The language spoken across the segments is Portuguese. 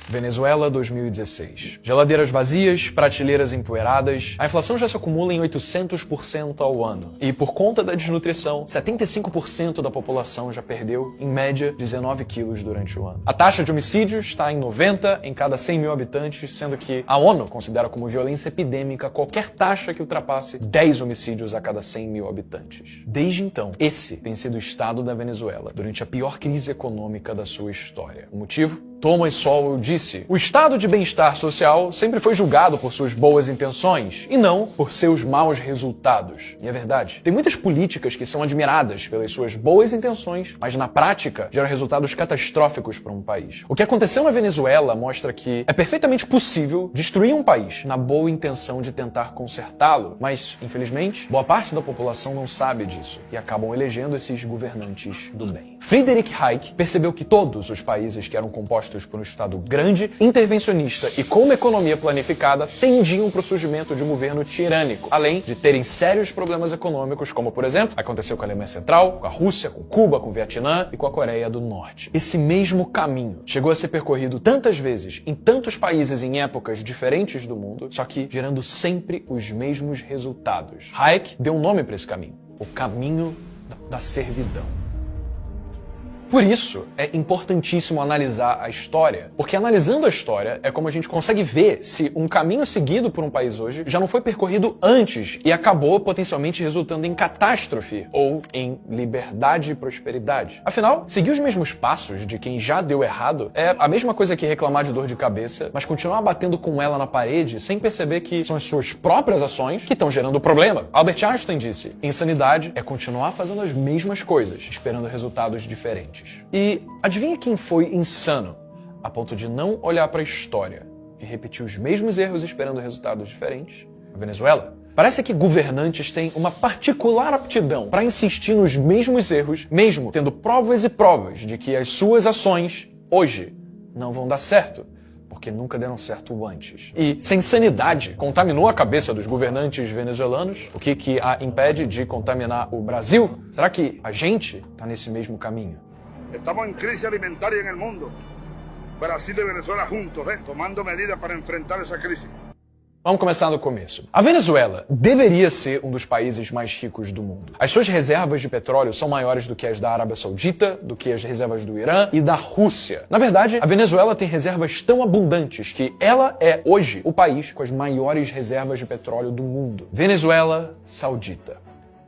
Venezuela 2016. Geladeiras vazias, prateleiras empoeiradas, a inflação já se acumula em 800% ao ano. E por conta da desnutrição, 75% da população já perdeu, em média, 19 quilos durante o ano. A taxa de homicídios está em 90 em cada 100 mil habitantes, sendo que a ONU considera como violência epidêmica qualquer taxa que ultrapasse 10 homicídios a cada 100 mil habitantes. Desde então, esse tem sido o estado da Venezuela durante a pior crise econômica da sua história. O motivo? Thomas Sowell disse: o estado de bem-estar social sempre foi julgado por suas boas intenções e não por seus maus resultados. E é verdade. Tem muitas políticas que são admiradas pelas suas boas intenções, mas na prática geram resultados catastróficos para um país. O que aconteceu na Venezuela mostra que é perfeitamente possível destruir um país na boa intenção de tentar consertá-lo, mas, infelizmente, boa parte da população não sabe disso e acabam elegendo esses governantes do bem. Friedrich Hayek percebeu que todos os países que eram compostos por um Estado grande, intervencionista e com uma economia planificada tendiam para o surgimento de um governo tirânico, além de terem sérios problemas econômicos, como, por exemplo, aconteceu com a Alemanha Central, com a Rússia, com Cuba, com o Vietnã e com a Coreia do Norte. Esse mesmo caminho chegou a ser percorrido tantas vezes em tantos países em épocas diferentes do mundo, só que gerando sempre os mesmos resultados. Hayek deu um nome para esse caminho: o caminho da servidão. Por isso, é importantíssimo analisar a história, porque analisando a história é como a gente consegue ver se um caminho seguido por um país hoje já não foi percorrido antes e acabou potencialmente resultando em catástrofe ou em liberdade e prosperidade. Afinal, seguir os mesmos passos de quem já deu errado é a mesma coisa que reclamar de dor de cabeça, mas continuar batendo com ela na parede sem perceber que são as suas próprias ações que estão gerando o problema. Albert Einstein disse: insanidade é continuar fazendo as mesmas coisas, esperando resultados diferentes. E adivinha quem foi insano a ponto de não olhar para a história e repetir os mesmos erros esperando resultados diferentes? A Venezuela. Parece que governantes têm uma particular aptidão para insistir nos mesmos erros, mesmo tendo provas e provas de que as suas ações, hoje, não vão dar certo, porque nunca deram certo antes. E se a insanidade contaminou a cabeça dos governantes venezuelanos, o que a impede de contaminar o Brasil? Será que a gente está nesse mesmo caminho? Estamos en crisis alimentaria en el mundo. Brasil y Venezuela juntos, tomando medidas para enfrentar esa crisis. Vamos começar do começo. A Venezuela deveria ser um dos países mais ricos do mundo. As suas reservas de petróleo são maiores do que as da Arábia Saudita, do que as reservas do Irã e da Rússia. Na verdade, a Venezuela tem reservas tão abundantes que ela é, hoje, o país com as maiores reservas de petróleo do mundo. Venezuela Saudita.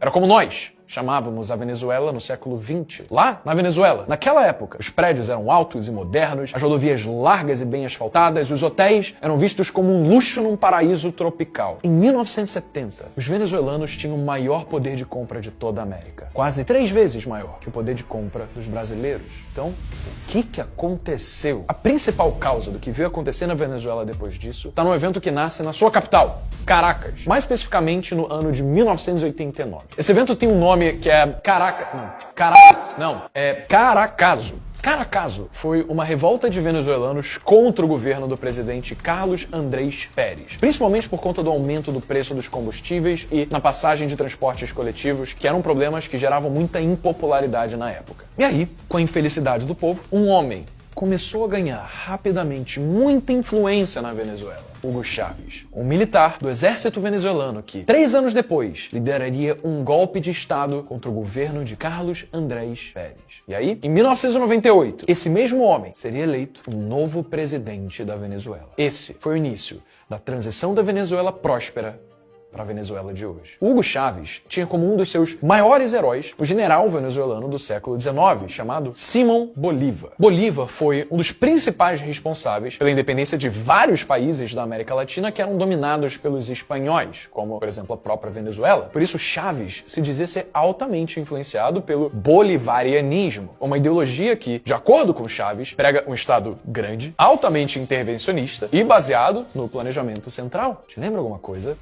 Era como nós chamávamos a Venezuela no século XX. Lá, na Venezuela, naquela época, os prédios eram altos e modernos, as rodovias largas e bem asfaltadas, os hotéis eram vistos como um luxo num paraíso tropical. Em 1970, os venezuelanos tinham o maior poder de compra de toda a América. Quase 3 vezes maior que o poder de compra dos brasileiros. Então, o que aconteceu? A principal causa do que veio acontecer na Venezuela depois disso está num evento que nasce na sua capital, Caracas. Mais especificamente no ano de 1989. Esse evento tem um nome que é Caracazo. Caracazo foi uma revolta de venezuelanos contra o governo do presidente Carlos Andrés Pérez, principalmente por conta do aumento do preço dos combustíveis e na passagem de transportes coletivos, que eram problemas que geravam muita impopularidade na época. E aí, com a infelicidade do povo, um homem começou a ganhar rapidamente muita influência na Venezuela: Hugo Chávez, um militar do exército venezuelano que, 3 anos depois, lideraria um golpe de Estado contra o governo de Carlos Andrés Pérez. E aí, em 1998, esse mesmo homem seria eleito um novo presidente da Venezuela. Esse foi o início da transição da Venezuela próspera para a Venezuela de hoje. Hugo Chávez tinha como um dos seus maiores heróis o general venezuelano do século XIX, chamado Simón Bolívar. Bolívar foi um dos principais responsáveis pela independência de vários países da América Latina que eram dominados pelos espanhóis, como, por exemplo, a própria Venezuela. Por isso, Chávez se dizia ser altamente influenciado pelo bolivarianismo, uma ideologia que, de acordo com Chávez, prega um Estado grande, altamente intervencionista e baseado no planejamento central. Te lembra alguma coisa?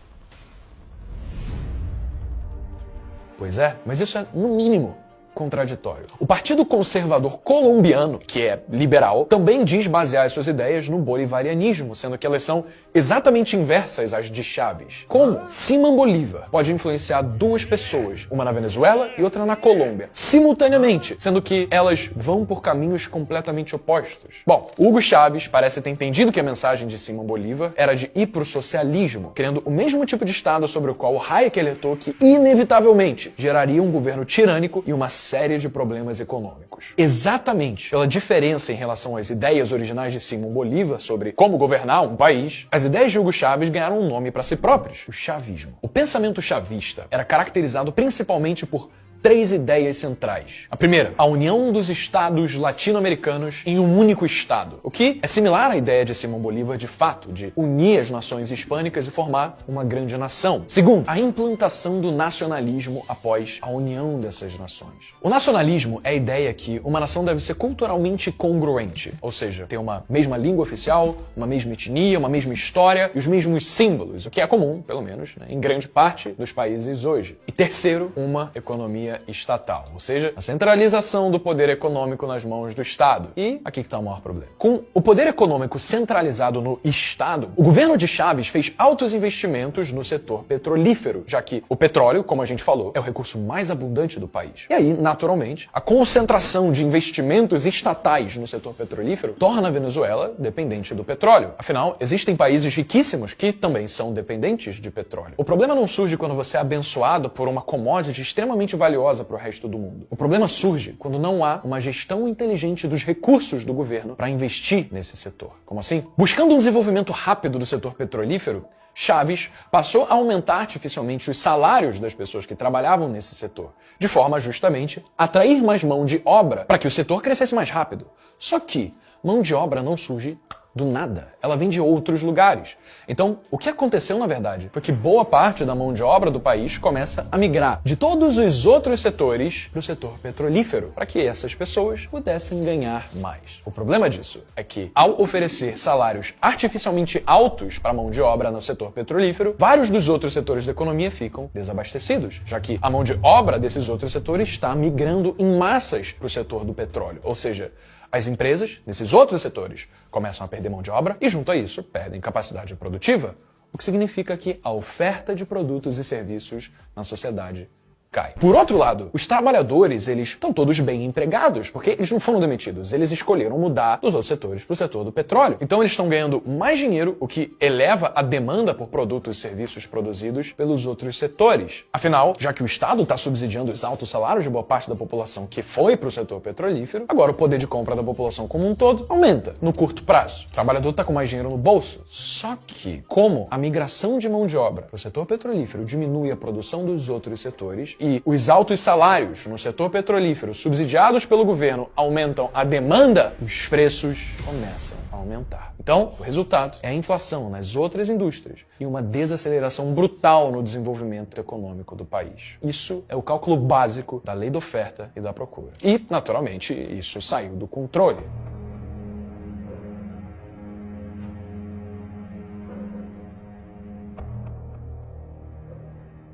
Pois é, mas isso é, no mínimo, contraditório. O Partido Conservador Colombiano, que é liberal, também diz basear suas ideias no bolivarianismo, sendo que elas são exatamente inversas às de Chávez. Como Simón Bolívar pode influenciar duas pessoas, uma na Venezuela e outra na Colômbia, simultaneamente, sendo que elas vão por caminhos completamente opostos? Bom, Hugo Chávez parece ter entendido que a mensagem de Simón Bolívar era de ir para o socialismo, criando o mesmo tipo de Estado sobre o qual Hayek alertou que, inevitavelmente, geraria um governo tirânico e uma série de problemas econômicos. Exatamente pela diferença em relação às ideias originais de Simón Bolívar sobre como governar um país, as ideias de Hugo Chávez ganharam um nome para si próprios: o chavismo. O pensamento chavista era caracterizado principalmente por três ideias centrais. A primeira, a união dos estados latino-americanos em um único estado, o que é similar à ideia de Simón Bolívar de fato, de unir as nações hispânicas e formar uma grande nação. Segundo, a implantação do nacionalismo após a união dessas nações. O nacionalismo é a ideia que uma nação deve ser culturalmente congruente, ou seja, ter uma mesma língua oficial, uma mesma etnia, uma mesma história e os mesmos símbolos, o que é comum, pelo menos, em grande parte dos países hoje. E terceiro, uma economia estatal, ou seja, a centralização do poder econômico nas mãos do Estado. E aqui que está o maior problema. Com o poder econômico centralizado no Estado, o governo de Chávez fez altos investimentos no setor petrolífero, já que o petróleo, como a gente falou, é o recurso mais abundante do país. E aí, naturalmente, a concentração de investimentos estatais no setor petrolífero torna a Venezuela dependente do petróleo. Afinal, existem países riquíssimos que também são dependentes de petróleo. O problema não surge quando você é abençoado por uma commodity extremamente valiosa para o resto do mundo. O problema surge quando não há uma gestão inteligente dos recursos do governo para investir nesse setor. Como assim? Buscando um desenvolvimento rápido do setor petrolífero, Chávez passou a aumentar artificialmente os salários das pessoas que trabalhavam nesse setor, de forma a justamente atrair mais mão de obra para que o setor crescesse mais rápido. Só que mão de obra não surge do nada. Ela vem de outros lugares. Então, o que aconteceu, na verdade, foi que boa parte da mão de obra do país começa a migrar de todos os outros setores para o setor petrolífero, para que essas pessoas pudessem ganhar mais. O problema disso é que, ao oferecer salários artificialmente altos para a mão de obra no setor petrolífero, vários dos outros setores da economia ficam desabastecidos, já que a mão de obra desses outros setores está migrando em massas para o setor do petróleo. Ou seja, as empresas, nesses outros setores, começam a perder mão de obra e, junto a isso, perdem capacidade produtiva, o que significa que a oferta de produtos e serviços na sociedade cai. Por outro lado, os trabalhadores, eles estão todos bem empregados, porque eles não foram demitidos, eles escolheram mudar dos outros setores para o setor do petróleo. Então eles estão ganhando mais dinheiro, o que eleva a demanda por produtos e serviços produzidos pelos outros setores. Afinal, já que o Estado está subsidiando os altos salários de boa parte da população que foi para o setor petrolífero, agora o poder de compra da população como um todo aumenta no curto prazo. O trabalhador está com mais dinheiro no bolso. Só que, como a migração de mão de obra para o setor petrolífero diminui a produção dos outros setores, e os altos salários no setor petrolífero subsidiados pelo governo aumentam a demanda, os preços começam a aumentar. Então, o resultado é a inflação nas outras indústrias e uma desaceleração brutal no desenvolvimento econômico do país. Isso é o cálculo básico da lei da oferta e da procura. E, naturalmente, isso saiu do controle.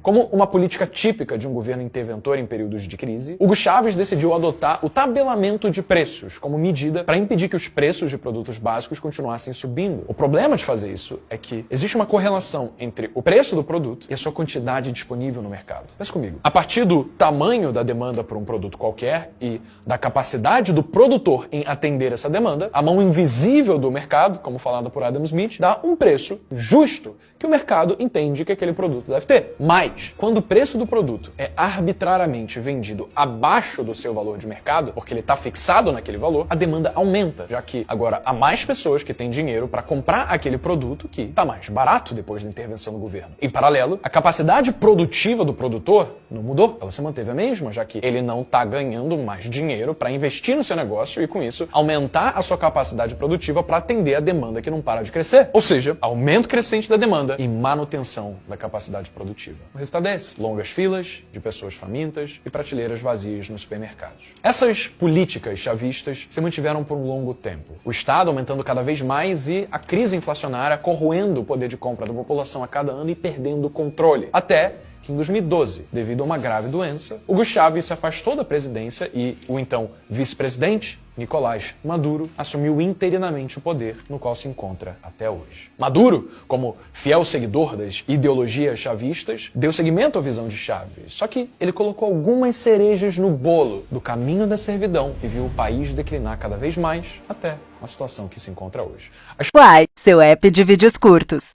Como uma política típica de um governo interventor em períodos de crise, Hugo Chávez decidiu adotar o tabelamento de preços como medida para impedir que os preços de produtos básicos continuassem subindo. O problema de fazer isso é que existe uma correlação entre o preço do produto e a sua quantidade disponível no mercado. Pensa comigo. A partir do tamanho da demanda por um produto qualquer e da capacidade do produtor em atender essa demanda, a mão invisível do mercado, como falado por Adam Smith, dá um preço justo que o mercado entende que aquele produto deve ter. Mas, quando o preço do produto é arbitrariamente vendido abaixo do seu valor de mercado, porque ele está fixado naquele valor, a demanda aumenta, já que agora há mais pessoas que têm dinheiro para comprar aquele produto que está mais barato depois da intervenção do governo. Em paralelo, a capacidade produtiva do produtor não mudou, ela se manteve a mesma, já que ele não está ganhando mais dinheiro para investir no seu negócio e, com isso, aumentar a sua capacidade produtiva para atender a demanda que não para de crescer. Ou seja, aumento crescente da demanda e manutenção da capacidade produtiva. O resultado é esse: longas filas de pessoas famintas e prateleiras vazias nos supermercados. Essas políticas chavistas se mantiveram por um longo tempo. O Estado aumentando cada vez mais e a crise inflacionária corroendo o poder de compra da população a cada ano e perdendo o controle. Até que em 2012, devido a uma grave doença, Hugo Chávez se afastou da presidência e o então vice-presidente, Nicolás Maduro, assumiu interinamente o poder no qual se encontra até hoje. Maduro, como fiel seguidor das ideologias chavistas, deu seguimento à visão de Chávez, só que ele colocou algumas cerejas no bolo do caminho da servidão e viu o país declinar cada vez mais até a situação que se encontra hoje. Uai, seu app de vídeos curtos.